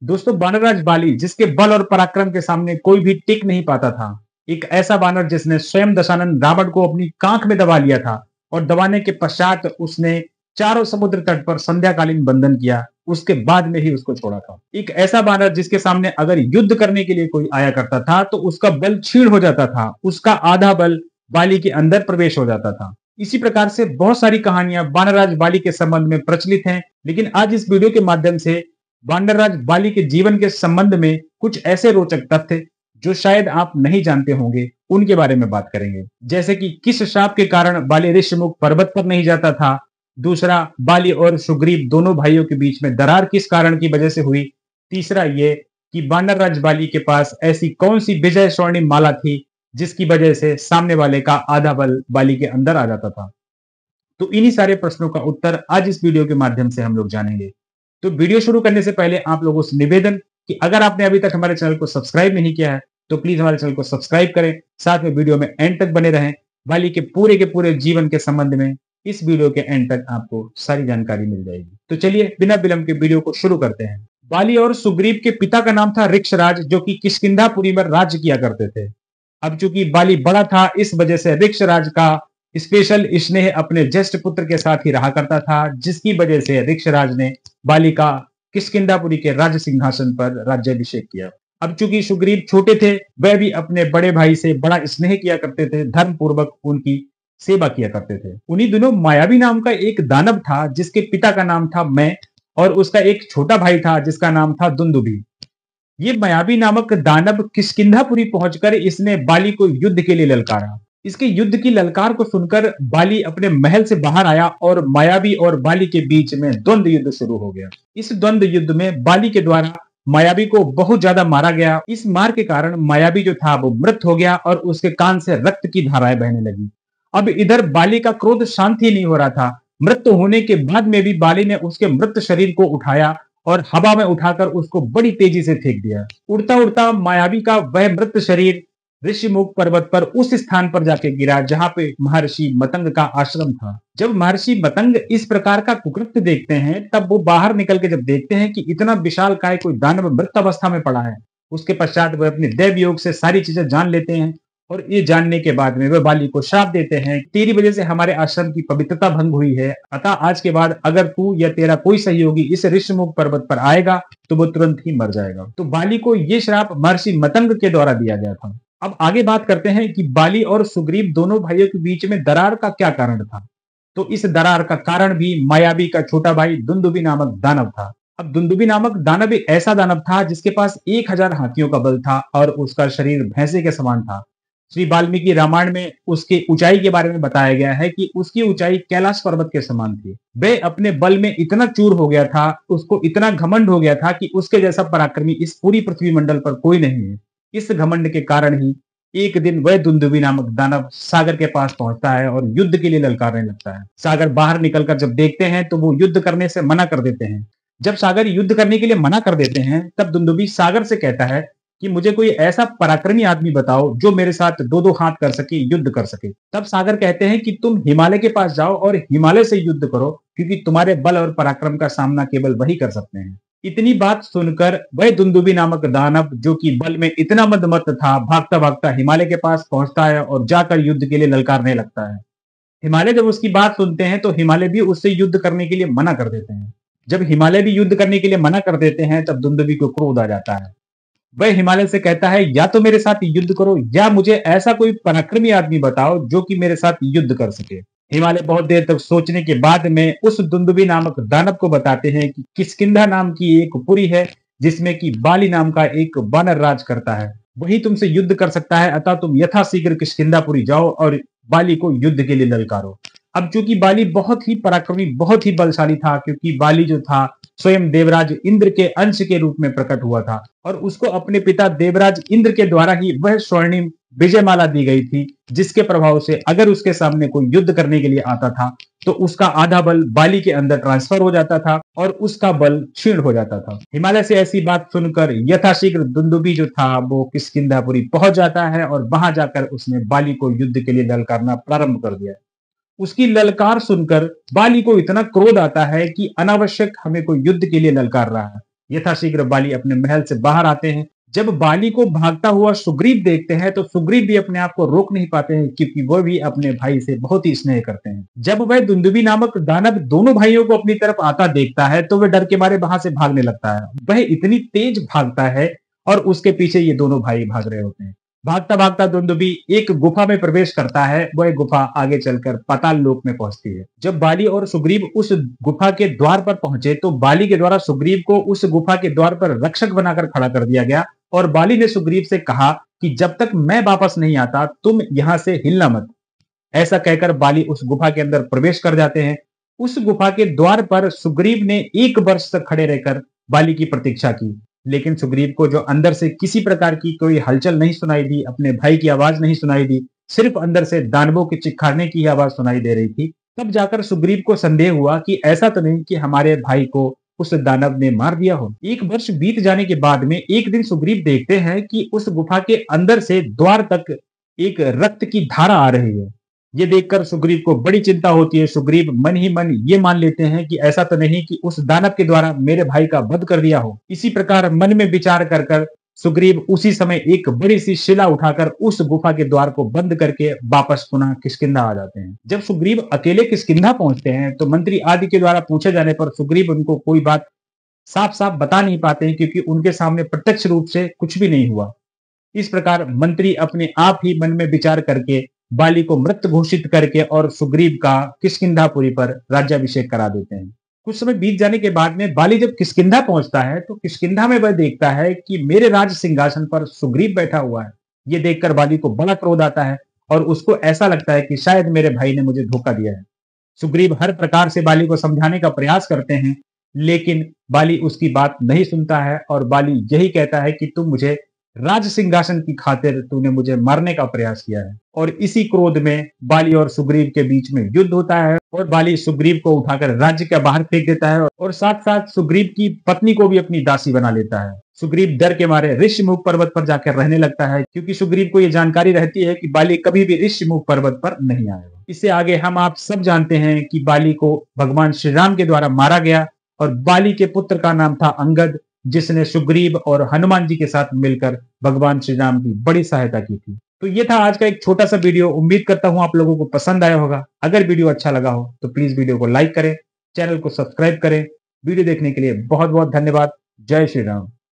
दोस्तों, बानरराज बाली जिसके बल और पराक्रम के सामने कोई भी टिक नहीं पाता था। एक ऐसा बानर जिसने स्वयं दशानन रावण को अपनी कांख में दबा लिया था और दबाने के पश्चात उसने चारों समुद्र तट पर संध्याकालीन बंधन किया, उसके बाद में ही उसको छोड़ा था। एक ऐसा बानर जिसके सामने अगर युद्ध करने के लिए कोई आया करता था तो उसका बल क्षीण हो जाता था, उसका आधा बल बाली के अंदर प्रवेश हो जाता था। इसी प्रकार से बहुत सारी कहानियां बानरराज बाली के संबंध में प्रचलित हैं, लेकिन आज इस वीडियो के माध्यम से वानरराज बाली के जीवन के संबंध में कुछ ऐसे रोचक तथ्य जो शायद आप नहीं जानते होंगे, उनके बारे में बात करेंगे। जैसे कि किस श्राप के कारण बाली ऋषिमुख पर्वत पर नहीं जाता था। दूसरा, बाली और सुग्रीव दोनों भाइयों के बीच में दरार किस कारण की वजह से हुई। तीसरा ये कि वानरराज बाली के पास ऐसी कौन सी विजय स्वर्णिम माला थी जिसकी वजह से सामने वाले का आधा बल बाली के अंदर आ जाता था। तो इन्हीं सारे प्रश्नों का उत्तर आज इस वीडियो के माध्यम से हम लोग जानेंगे। तो वीडियो शुरू करने से पहले आप लोगों से निवेदन कि अगर आपने अभी तक हमारे चैनल को सब्सक्राइब नहीं किया है तो प्लीज हमारे चैनल को सब्सक्राइब करें, साथ में वीडियो में एंड तक बने रहें। बाली के पूरे जीवन के संबंध में इस वीडियो के एंड तक आपको सारी जानकारी मिल जाएगी। तो चलिए बिना विलंब के वीडियो को शुरू करते हैं। बाली और सुग्रीव के पिता का नाम था ऋक्षराज, जो कि किष्किंधापुरी में राज्य किया करते थे। अब चूंकि बाली बड़ा था, इस वजह से ऋक्षराज का स्पेशल स्नेह अपने ज्येष्ठ पुत्र के साथ ही रहा करता था, जिसकी वजह से ऋक्षराज ने बाली का किष्किंधापुरी के राज्य सिंहासन पर राज्याभिषेक किया। अब चूंकि सुग्रीव छोटे थे, वह भी अपने बड़े भाई से बड़ा स्नेह किया करते थे, धर्म पूर्वक उनकी सेवा किया करते थे। उन्हीं दिनों मायावी नाम का एक दानव था जिसके पिता का नाम था मैं, और उसका एक छोटा भाई था जिसका नाम था दुंदुभी। ये मायावी नामक दानव किष्किंधापुरी पहुंचकर इसने बाली को युद्ध के लिए ललकारा। इसके युद्ध की ललकार को सुनकर बाली अपने महल से बाहर आया और मायावी और बाली के बीच में द्वंद्व युद्ध शुरू हो गया। इस द्वंद्व युद्ध में बाली के द्वारा मायावी को बहुत ज्यादा मारा गया। इस मार के कारण मायावी जो था वो मृत हो गया और उसके कान से रक्त की धाराएं बहने लगी। अब इधर बाली का क्रोध शांत ही नहीं हो रहा था। मृत होने के बाद में भी बाली ने उसके मृत शरीर को उठाया और हवा में उठाकर उसको बड़ी तेजी से फेंक दिया। उड़ता उड़ता मायावी का वह मृत शरीर ऋषिमुख पर्वत पर उस स्थान पर जाके गिरा जहां पे महर्षि मतंग का आश्रम था। जब महर्षि मतंग इस प्रकार का कुकृत्य देखते हैं, तब वो बाहर निकल के जब देखते हैं कि इतना विशाल काय कोई दानव मृत अवस्था में पड़ा है, उसके पश्चात वह अपने दैव योग से सारी चीजें जान लेते हैं और ये जानने के बाद में वह बाली को श्राप देते हैं, तेरी वजह से हमारे आश्रम की पवित्रता भंग हुई है, अतः आज के बाद अगर तू या तेरा कोई सहयोगी इस ऋषिमुख पर्वत पर आएगा तो वो तुरंत ही मर जाएगा। तो बाली को ये श्राप महर्षि मतंग के द्वारा दिया गया था। अब आगे बात करते हैं कि बाली और सुग्रीव दोनों भाइयों के बीच में दरार का क्या कारण था। तो इस दरार का कारण भी मायावी का छोटा भाई दुंदुभी नामक दानव था। अब दुंदुभी नामक दानव एक ऐसा दानव था जिसके पास 1000 हाथियों का बल था और उसका शरीर भैंसे के समान था। श्री वाल्मीकि रामायण में उसकी ऊंचाई के बारे में बताया गया है कि उसकी ऊंचाई कैलाश पर्वत के समान थी। वह अपने बल में इतना चूर हो गया था, उसको इतना घमंड हो गया था कि उसके जैसा पराक्रमी इस पूरी पृथ्वी मंडल पर कोई नहीं है। इस घमंड के कारण ही एक दिन वह दुंदुभी नामक दानव सागर के पास पहुंचता है और युद्ध के लिए ललकारने लगता है। सागर बाहर निकलकर जब देखते हैं तो वो युद्ध करने से मना कर देते हैं। जब सागर युद्ध करने के लिए मना कर देते हैं, तब दुंदुभी सागर से कहता है कि मुझे कोई ऐसा पराक्रमी आदमी बताओ जो मेरे साथ दो दो हाथ कर सके, युद्ध कर सके। तब सागर कहते हैं कि तुम हिमालय के पास जाओ और हिमालय से युद्ध करो, क्योंकि तुम्हारे बल और पराक्रम का सामना केवल वही कर सकते हैं। इतनी बात सुनकर वह दुंदुभी नामक दानव, जो कि बल में इतना मदमस्त था, भागता भागता हिमालय के पास पहुंचता है और जाकर युद्ध के लिए ललकारने लगता है। हिमालय जब उसकी बात सुनते हैं तो हिमालय भी उससे युद्ध करने के लिए मना कर देते हैं। जब हिमालय भी युद्ध करने के लिए मना कर देते हैं, तब दुंदुभी को क्रोध आ जाता है। वह हिमालय से कहता है, या तो मेरे साथ युद्ध करो या मुझे ऐसा कोई पराक्रमी आदमी बताओ जो कि मेरे साथ युद्ध कर सके। हिमालय बहुत देर तक सोचने के बाद में उस दुंदुभी नामक दानव को बताते हैं कि किष्किंधा नाम की एक पुरी है जिसमें कि बाली नाम का एक वानर राज करता है, वही तुमसे युद्ध कर सकता है, अतः तुम यथाशीघ्र किष्किंधापुरी जाओ और बाली को युद्ध के लिए ललकारो। अब चूंकि बाली बहुत ही पराक्रमी, बहुत ही बलशाली था, क्योंकि बाली जो था स्वयं देवराज इंद्र के अंश के रूप में प्रकट हुआ था और उसको अपने पिता देवराज इंद्र के द्वारा ही वह स्वर्णिम विजयमाला दी गई थी, जिसके प्रभाव से अगर उसके सामने कोई युद्ध करने के लिए आता था तो उसका आधा बल बाली के अंदर ट्रांसफर हो जाता था और उसका बल क्षीण हो जाता था। हिमालय से ऐसी बात सुनकर यथाशीघ्र दुंदुभी जो था वो किष्किंधापुरी पहुंच जाता है और वहां जाकर उसने बाली को युद्ध के लिए ललकारना प्रारंभ कर दिया। उसकी ललकार सुनकर बाली को इतना क्रोध आता है कि अनावश्यक हमें कोई युद्ध के लिए ललकार रहा है, यथाशीघ्र बाली अपने महल से बाहर आते हैं। जब बाली को भागता हुआ सुग्रीव देखते हैं तो सुग्रीव भी अपने आप को रोक नहीं पाते हैं, क्योंकि वो भी अपने भाई से बहुत ही स्नेह करते हैं। जब वह दुंदुभी नामक दानव दोनों भाइयों को अपनी तरफ आता देखता है तो वह डर के मारे वहां से भागने लगता है। वह इतनी तेज भागता है और उसके पीछे ये दोनों भाई भाग रहे होते हैं। भागता भागता दुंदुभी एक गुफा में प्रवेश करता है। वह गुफा आगे चलकर पाताल लोक में पहुंचती है। जब बाली और सुग्रीव उस गुफा के द्वार पर पहुंचे तो बाली के द्वारा सुग्रीव को उस गुफा के द्वार पर रक्षक बनाकर खड़ा कर दिया गया और बाली ने सुग्रीव से कहा कि जब तक मैं वापस नहीं आता तुम यहां से हिलना मत। ऐसा कहकर बाली उस गुफा के अंदर प्रवेश कर जाते हैं। उस गुफा के द्वार पर सुग्रीव ने 1 वर्ष तक खड़े रहकर बाली की प्रतीक्षा की, लेकिन सुग्रीव को जो अंदर से किसी प्रकार की कोई हलचल नहीं सुनाई दी, अपने भाई की आवाज नहीं सुनाई दी, सिर्फ अंदर से दानवों के चिल्लाने की आवाज सुनाई दे रही थी। तब जाकर सुग्रीव को संदेह हुआ कि ऐसा तो नहीं कि हमारे भाई को उस दानव ने मार दिया हो। 1 वर्ष बीत जाने के बाद में एक दिन सुग्रीव देखते हैं कि उस गुफा के अंदर से द्वार तक एक रक्त की धारा आ रही है। ये देखकर सुग्रीव को बड़ी चिंता होती है। सुग्रीव मन ही मन ये मान लेते हैं कि ऐसा तो नहीं कि उस दानव के द्वारा मेरे भाई का वध कर दिया हो। इसी प्रकार मन में विचार कर कर सुग्रीव उसी समय एक बड़ी सी शिला उठाकर उस गुफा के द्वार को बंद करके वापस पुनः किष्किंधा आ जाते हैं। जब सुग्रीव अकेले किष्किंधा पहुंचते हैं तो मंत्री आदि के द्वारा पूछे जाने पर सुग्रीव उनको कोई बात साफ साफ बता नहीं पाते हैं, क्योंकि उनके सामने प्रत्यक्ष रूप से कुछ भी नहीं हुआ। इस प्रकार मंत्री अपने आप ही मन में विचार करके बाली को मृत घोषित करके और सुग्रीव का किष्किंधापुरी पर राज्याभिषेक करा देते हैं। कुछ समय बीत जाने के बाद में बाली जब किष्किंधा पहुंचता है तो किष्किंधा में वह देखता है कि मेरे राज सिंहासन पर सुग्रीव बैठा हुआ है। ये देखकर बाली को बड़ा क्रोध आता है और उसको ऐसा लगता है कि शायद मेरे भाई ने मुझे धोखा दिया है। सुग्रीव हर प्रकार से बाली को समझाने का प्रयास करते हैं, लेकिन बाली उसकी बात नहीं सुनता है और बाली यही कहता है कि तुम मुझे राज सिंहासन की खातिर तूने मुझे मारने का प्रयास किया है। और इसी क्रोध में बाली और सुग्रीव के बीच में युद्ध होता है और बाली सुग्रीव को उठाकर राज्य के बाहर फेंक देता है और साथ साथ सुग्रीव की पत्नी को भी अपनी दासी बना लेता है। सुग्रीव डर के मारे ऋषिमुख पर्वत पर जाकर रहने लगता है, क्योंकि सुग्रीव को यह जानकारी रहती है कि बाली कभी भी ऋषिमुख पर्वत पर नहीं आएगा। इससे आगे हम आप सब जानते हैं कि बाली को भगवान श्री राम के द्वारा मारा गया और बाली के पुत्र का नाम था अंगद, जिसने सुग्रीव और हनुमान जी के साथ मिलकर भगवान श्री राम की बड़ी सहायता की थी। तो ये था आज का एक छोटा सा वीडियो। उम्मीद करता हूं आप लोगों को पसंद आया होगा। अगर वीडियो अच्छा लगा हो तो प्लीज वीडियो को लाइक करें, चैनल को सब्सक्राइब करें। वीडियो देखने के लिए बहुत बहुत धन्यवाद। जय श्री राम।